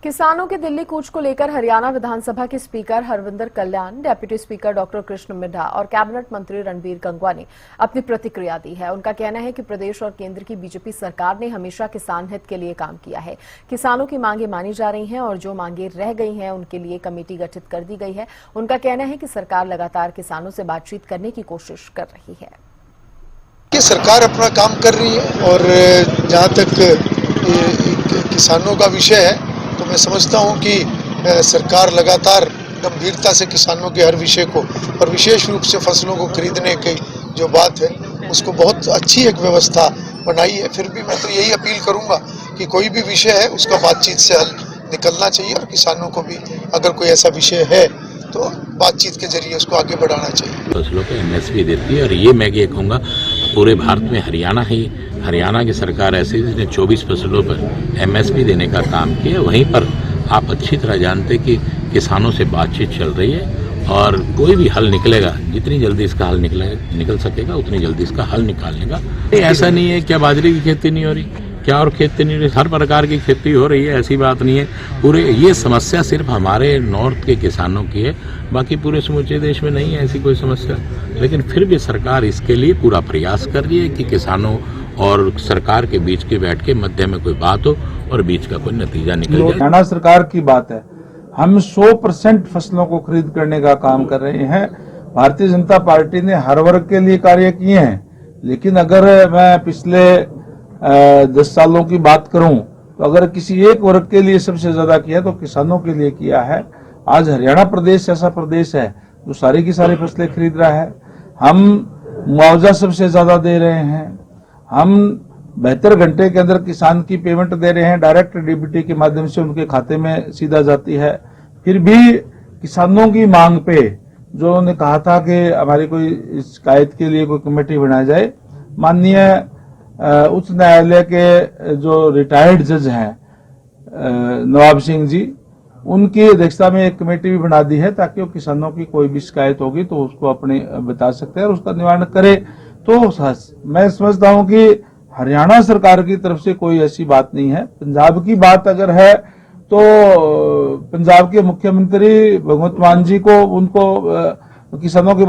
किसानों के दिल्ली कूच को लेकर हरियाणा विधानसभा के speaker Harvinder Kalyan, deputy speaker doctor Krishan Middha और कैबिनेट मंत्री रणबीर गंगवा ने अपनी प्रतिक्रिया दी है। उनका कहना है कि प्रदेश और केंद्र की बीजेपी सरकार ने हमेशा किसान हित के लिए काम किया है। किसानों की मांगे मानी जा रही हैं और जो मांगे रह गई हैं उनके लिए कमेटी गठित कर दी गई है। उनका कहना है कि सरकार लगातार किसानों से बातचीत करने की कोशिश कर रही है। सरकार अपना काम कर रही है और जहाँ तक किसानों का विषय है तो मैं समझता हूँ कि सरकार लगातार गंभीरता से किसानों के हर विषय को और विशेष रूप से फसलों को खरीदने की जो बात है उसको बहुत अच्छी एक व्यवस्था बनाई है। फिर भी मैं तो यही अपील करूँगा कि कोई भी विषय है उसका बातचीत से हल निकलना चाहिए और किसानों को भी अगर कोई ऐसा विषय है तो बातचीत के जरिए उसको आगे बढ़ाना चाहिए। फसलों को एमएसपी देती है और ये मैं ये कहूँगा पूरे भारत में हरियाणा की सरकार ऐसी जिसने 24 फसलों पर एमएसपी देने का काम किया। वहीं पर आप अच्छी तरह जानते कि किसानों से बातचीत चल रही है और कोई भी हल निकलेगा, जितनी जल्दी इसका हल निकल सकेगा उतनी जल्दी इसका हल निकालने का। ऐसा नहीं है क्या बाजरे की खेती नहीं हो रही, क्या और खेती नहीं हो रही, हर प्रकार की खेती हो रही है, ऐसी बात नहीं है। पूरे ये समस्या सिर्फ हमारे नॉर्थ के किसानों की है, बाकी पूरे समूचे देश में नहीं है ऐसी कोई समस्या। लेकिन फिर भी सरकार इसके लिए पूरा प्रयास कर रही है कि किसानों और सरकार के बीच के बैठ के मध्य में कोई बात हो और बीच का कोई नतीजा निकल जाए। हरियाणा सरकार की बात है, हम 100% फसलों को खरीद करने का काम कर रहे हैं। भारतीय जनता पार्टी ने हर वर्ग के लिए कार्य किए हैं, लेकिन अगर मैं पिछले 10 सालों की बात करूं तो अगर किसी एक वर्ग के लिए सबसे ज्यादा किया तो किसानों के लिए किया है। आज हरियाणा प्रदेश ऐसा प्रदेश है जो सारी की सारी फसलें खरीद रहा है। हम मुआवजा सबसे ज्यादा दे रहे हैं, हम 72 घंटे के अंदर किसान की पेमेंट दे रहे हैं, डायरेक्ट डीबीटी के माध्यम से उनके खाते में सीधा जाती है। फिर भी किसानों की मांग पे जो उन्होंने कहा था कि हमारी कोई शिकायत के लिए कोई कमेटी बनाई जाए, माननीय उच्च न्यायालय के जो रिटायर्ड जज हैं नवाब सिंह जी, उनकी अध्यक्षता में एक कमेटी भी बना दी है ताकि वो किसानों की कोई भी शिकायत होगी तो उसको अपने बता सकते हैं और उसका निवारण करे। तो मैं समझता हूं कि हरियाणा सरकार की तरफ से कोई ऐसी बात नहीं है। पंजाब की बात अगर है तो पंजाब के मुख्यमंत्री भगवंत मान जी को उनको किसानों की